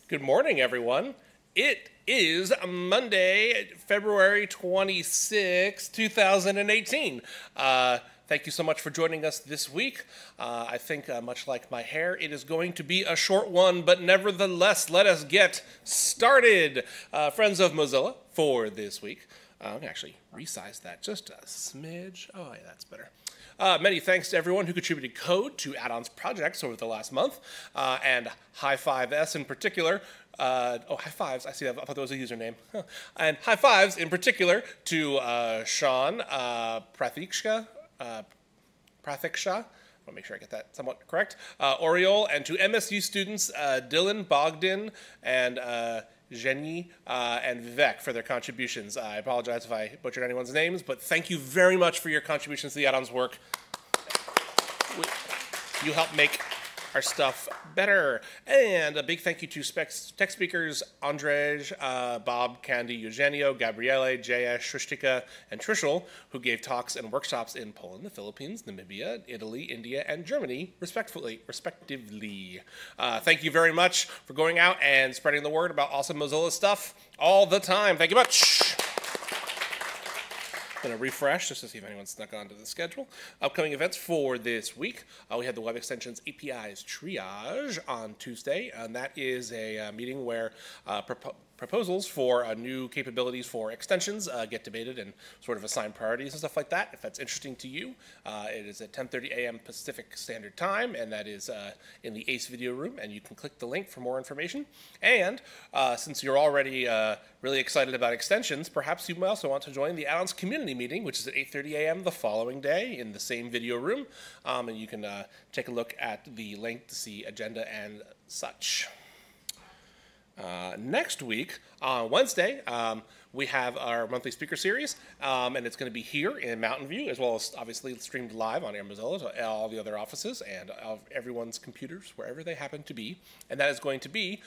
Good morning, everyone. It is Monday, February 26, 2018. Thank you so much for joining us this week. I think, much like my hair, it is going to be a short one, but nevertheless, let us get started. Friends of Mozilla for this week. I'm going to actually resize that just a smidge. Oh, yeah, that's better. Many thanks to everyone who contributed code to add-ons projects over the last month, and High5S in particular. High fives, I see that, I thought that was a username. Huh. And high fives in particular to Sean Prathiksha. I want to make sure I get that somewhat correct. Oriole, and to MSU students Dylan Bogdan and Jenny and Vivek for their contributions. I apologize if I butchered anyone's names, but thank you very much for your contributions to the add-ons work. You help make our stuff better. And a big thank you to tech speakers Andrej, Bob, Candy, Eugenio, Gabriele, Jaya, Shrishtika, and Trishul, who gave talks and workshops in Poland, the Philippines, Namibia, Italy, India, and Germany, respectively. Thank you very much for going out and spreading the word about awesome Mozilla stuff all the time. Thank you much. I'm going to refresh just to see if anyone snuck onto the schedule. Upcoming events for this week. We had the Web Extensions APIs Triage on Tuesday, and that is a meeting where proposals for new capabilities for extensions get debated and sort of assigned priorities and stuff like that. If that's interesting to you, it is at 10:30 a.m. Pacific Standard Time, and that is in the ACE video room, and you can click the link for more information. And since you're already really excited about extensions, perhaps you may also want to join the add-ons community meeting, which is at 8:30 a.m. the following day in the same video room, and you can take a look at the link to see agenda and such. Next week, on Wednesday, we have our monthly speaker series, and it's going to be here in Mountain View, as well as obviously streamed live on Air Mozilla to all the other offices and everyone's computers, wherever they happen to be. And that is going to be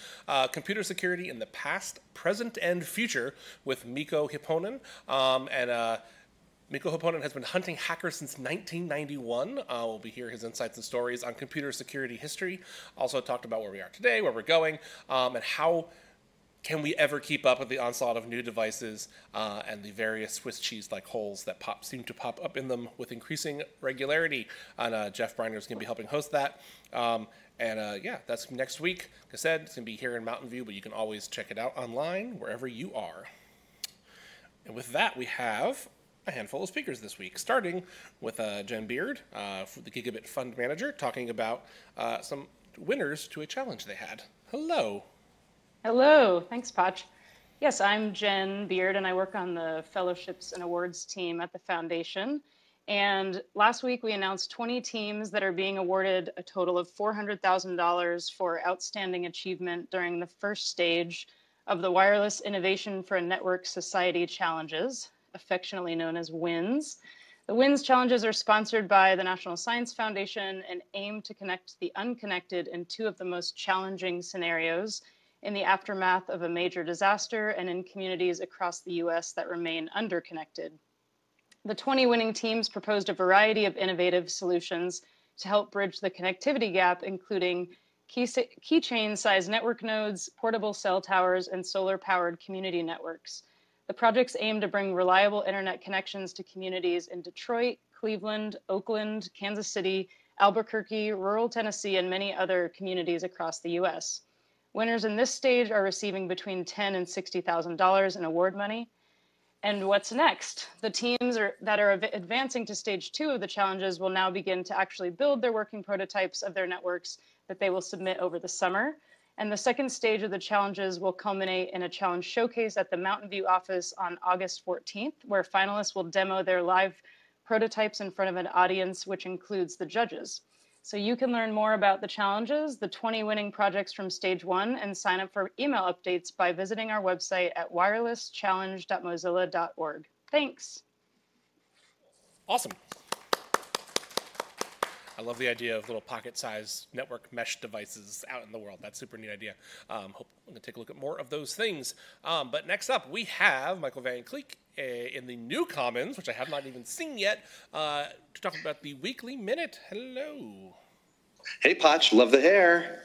computer security in the past, present, and future with Mikko Hipponen. Mikko Hipponen has been hunting hackers since 1991. We'll be hearing his insights and stories on computer security history. Also talked about where we are today, where we're going, and how can we ever keep up with the onslaught of new devices and the various Swiss cheese-like holes that seem to pop up in them with increasing regularity. And Jeff Briner is going to be helping host that. Yeah, that's next week. Like I said, it's going to be here in Mountain View, but you can always check it out online wherever you are. And with that, we have a handful of speakers this week, starting with Jen Beard, the Gigabit Fund Manager, talking about some winners to a challenge they had. Hello. Hello. Thanks, Patch. Yes, I'm Jen Beard, and I work on the Fellowships and Awards team at the Foundation. And last week, we announced 20 teams that are being awarded a total of $400,000 for outstanding achievement during the first stage of the Wireless Innovation for a Network Society Challenges, affectionately known as WINS. The WINS challenges are sponsored by the National Science Foundation and aim to connect the unconnected in two of the most challenging scenarios in the aftermath of a major disaster and in communities across the US that remain underconnected. The 20 winning teams proposed a variety of innovative solutions to help bridge the connectivity gap, including keychain-sized network nodes, portable cell towers, and solar-powered community networks. The projects aim to bring reliable internet connections to communities in Detroit, Cleveland, Oakland, Kansas City, Albuquerque, rural Tennessee, and many other communities across the US. Winners in this stage are receiving between $10,000 and $60,000 in award money. And what's next? The teams that are advancing to stage 2 of the challenges will now begin to actually build their working prototypes of their networks that they will submit over the summer. And the second stage of the challenges will culminate in a challenge showcase at the Mountain View office on August 14th, where finalists will demo their live prototypes in front of an audience, which includes the judges. So you can learn more about the challenges, the 20 winning projects from stage 1, and sign up for email updates by visiting our website at wirelesschallenge.mozilla.org. Thanks. Awesome. I love the idea of little pocket-sized network mesh devices out in the world. That's a super neat idea. Hope I'm going to take a look at more of those things. But next up, we have Michael Van Cleek in the New Commons, which I have not even seen yet, to talk about the Weekly Minute. Hello. Hey, Potch, love the hair.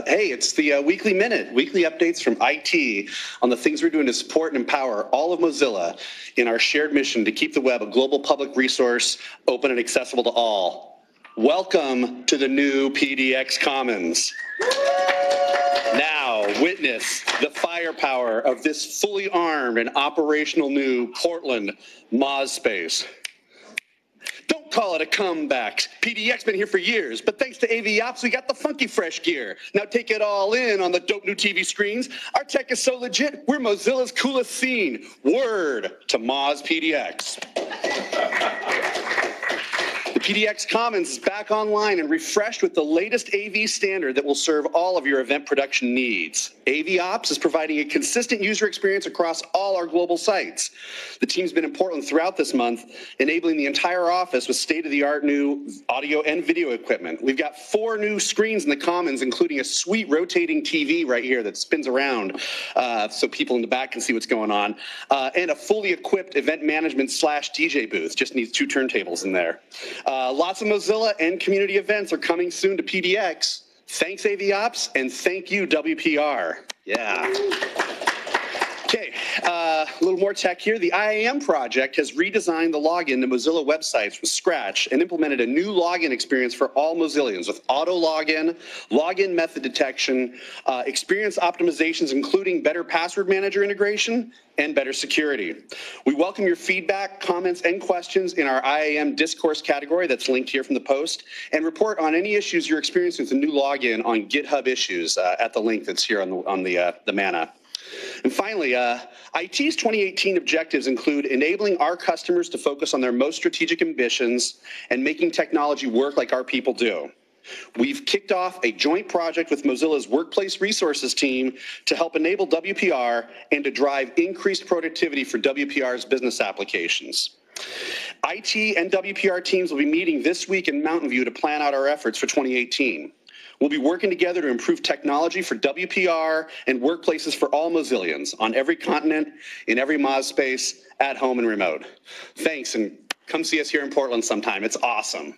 Hey, it's the Weekly Minute, weekly updates from IT on the things we're doing to support and empower all of Mozilla in our shared mission to keep the web a global public resource, open and accessible to all. Welcome to the new PDX Commons. Now, witness the firepower of this fully armed and operational new Portland Moz space. Don't call it a comeback. PDX been here for years, but thanks to AV Ops, we got the funky fresh gear. Now take it all in on the dope new TV screens. Our tech is so legit, we're Mozilla's coolest scene. Word to Moz PDX. The PDX Commons is back online and refreshed with the latest AV standard that will serve all of your event production needs. AV Ops is providing a consistent user experience across all our global sites. The team's been in Portland throughout this month, enabling the entire office with state-of-the-art new audio and video equipment. We've got 4 new screens in the Commons, including a sweet rotating TV right here that spins around so people in the back can see what's going on, and a fully equipped event management / DJ booth. Just needs 2 turntables in there. Lots of Mozilla and community events are coming soon to PDX. Thanks, AV Ops, and thank you, WPR. Yeah. Okay, a little more tech here. The IAM project has redesigned the login to Mozilla websites from scratch and implemented a new login experience for all Mozillians with auto login, login method detection, experience optimizations, including better password manager integration and better security. We welcome your feedback, comments, and questions in our IAM discourse category that's linked here from the post, and report on any issues you're experiencing with the new login on GitHub issues at the link that's here on the Mana. And finally, IT's 2018 objectives include enabling our customers to focus on their most strategic ambitions and making technology work like our people do. We've kicked off a joint project with Mozilla's Workplace Resources team to help enable WPR and to drive increased productivity for WPR's business applications. IT and WPR teams will be meeting this week in Mountain View to plan out our efforts for 2018. We'll be working together to improve technology for WPR and workplaces for all Mozillians on every continent, in every Moz space, at home and remote. Thanks, and come see us here in Portland sometime. It's awesome.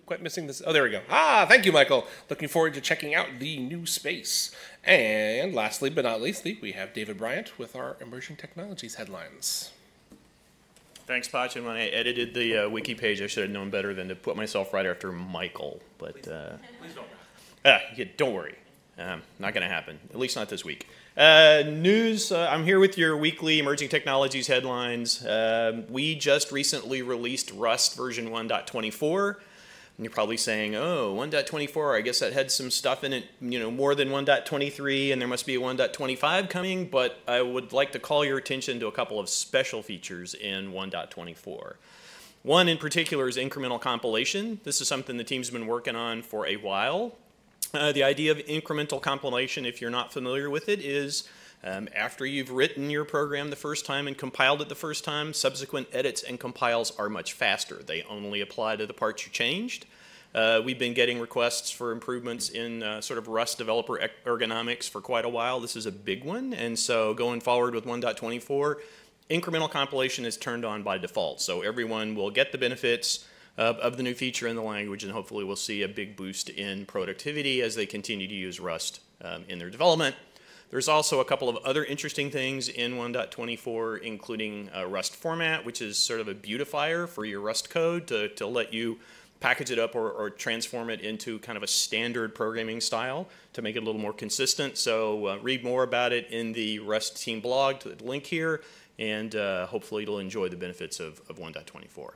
Quite missing this. Oh, there we go. Thank you, Michael. Looking forward to checking out the new space. And lastly, but not leastly, we have David Bryant with our Emerging Technologies headlines. Thanks, Potch. And when I edited the wiki page, I should have known better than to put myself right after Michael. But please don't. Yeah, don't worry. Not going to happen. At least not this week. News. I'm here with your weekly Emerging Technologies headlines. We just recently released Rust version 1.24. And you're probably saying, oh, 1.24, I guess that had some stuff in it, more than 1.23, and there must be a 1.25 coming, but I would like to call your attention to a couple of special features in 1.24. One in particular is incremental compilation. This is something the team's been working on for a while. The idea of incremental compilation, if you're not familiar with it, is after you've written your program the first time and compiled it the first time, subsequent edits and compiles are much faster. They only apply to the parts you changed. We've been getting requests for improvements in sort of Rust developer ergonomics for quite a while. This is a big one, and so going forward with 1.24, incremental compilation is turned on by default. So everyone will get the benefits of the new feature in the language, and hopefully we'll see a big boost in productivity as they continue to use Rust in their development. There's also a couple of other interesting things in 1.24, including Rust format, which is sort of a beautifier for your Rust code to let you package it up or transform it into kind of a standard programming style to make it a little more consistent. So read more about it in the Rust team blog, to the link here, and hopefully you'll enjoy the benefits of 1.24.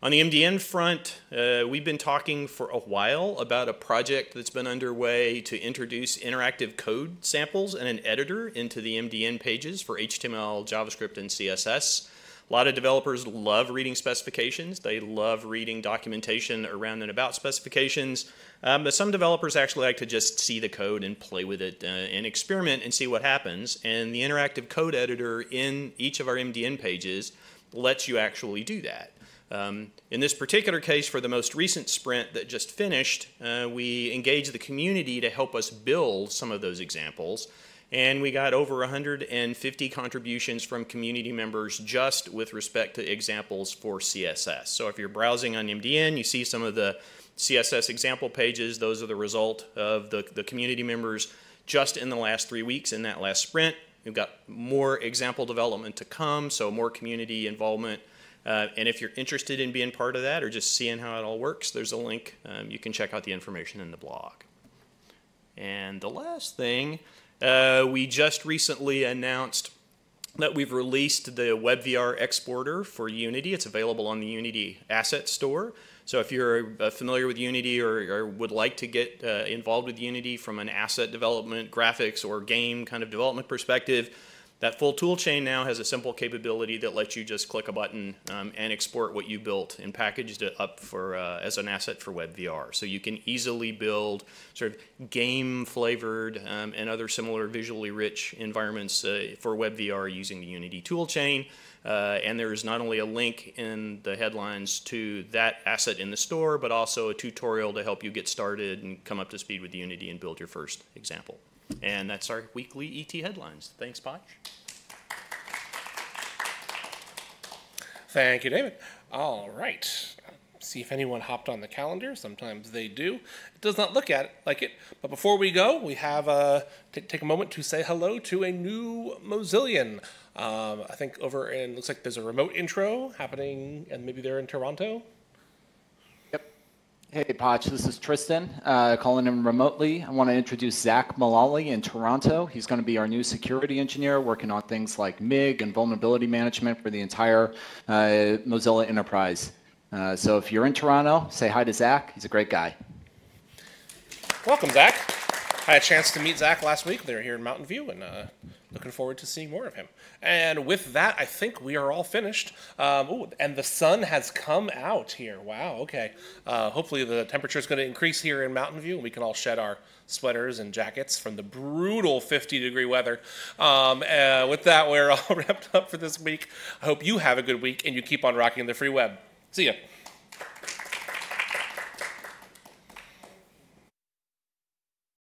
On the MDN front, we've been talking for a while about a project that's been underway to introduce interactive code samples and an editor into the MDN pages for HTML, JavaScript, and CSS. A lot of developers love reading specifications. They love reading documentation around and about specifications. But some developers actually like to just see the code and play with it and experiment and see what happens. And the interactive code editor in each of our MDN pages lets you actually do that. In this particular case, for the most recent sprint that just finished, we engaged the community to help us build some of those examples. And we got over 150 contributions from community members just with respect to examples for CSS. So if you're browsing on MDN, you see some of the CSS example pages. Those are the result of the community members just in the last 3 weeks in that last sprint. We've got more example development to come, so more community involvement. And if you're interested in being part of that or just seeing how it all works, there's a link. You can check out the information in the blog. And the last thing, we just recently announced that we've released the WebVR exporter for Unity. It's available on the Unity Asset Store. So if you're familiar with Unity or would like to get involved with Unity from an asset development, graphics, or game kind of development perspective, that full tool chain now has a simple capability that lets you just click a button and export what you built and packaged it up for as an asset for WebVR. So you can easily build sort of game-flavored and other similar visually rich environments for WebVR using the Unity tool chain. And there's not only a link in the headlines to that asset in the store, but also a tutorial to help you get started and come up to speed with Unity and build your first example. And that's our weekly ET headlines. Thanks, Potch. Thank you, David. All right. See if anyone hopped on the calendar. Sometimes they do. It does not look like it. But before we go, we have take a moment to say hello to a new Mozillian. I think over in, looks like there's a remote intro happening, and maybe they're in Toronto. Yep. Hey, Potch, this is Tristan calling in remotely. I want to introduce Zach Mullally in Toronto. He's going to be our new security engineer working on things like MIG and vulnerability management for the entire Mozilla enterprise. So if you're in Toronto, say hi to Zach. He's a great guy. Welcome, Zach. I had a chance to meet Zach last week. They were here in Mountain View, and looking forward to seeing more of him. And with that, I think we are all finished. Ooh, and the sun has come out here. Wow, okay. Hopefully the temperature is going to increase here in Mountain View, and we can all shed our sweaters and jackets from the brutal 50-degree weather. With that, we're all wrapped up for this week. I hope you have a good week, and you keep on rocking the free web. See ya.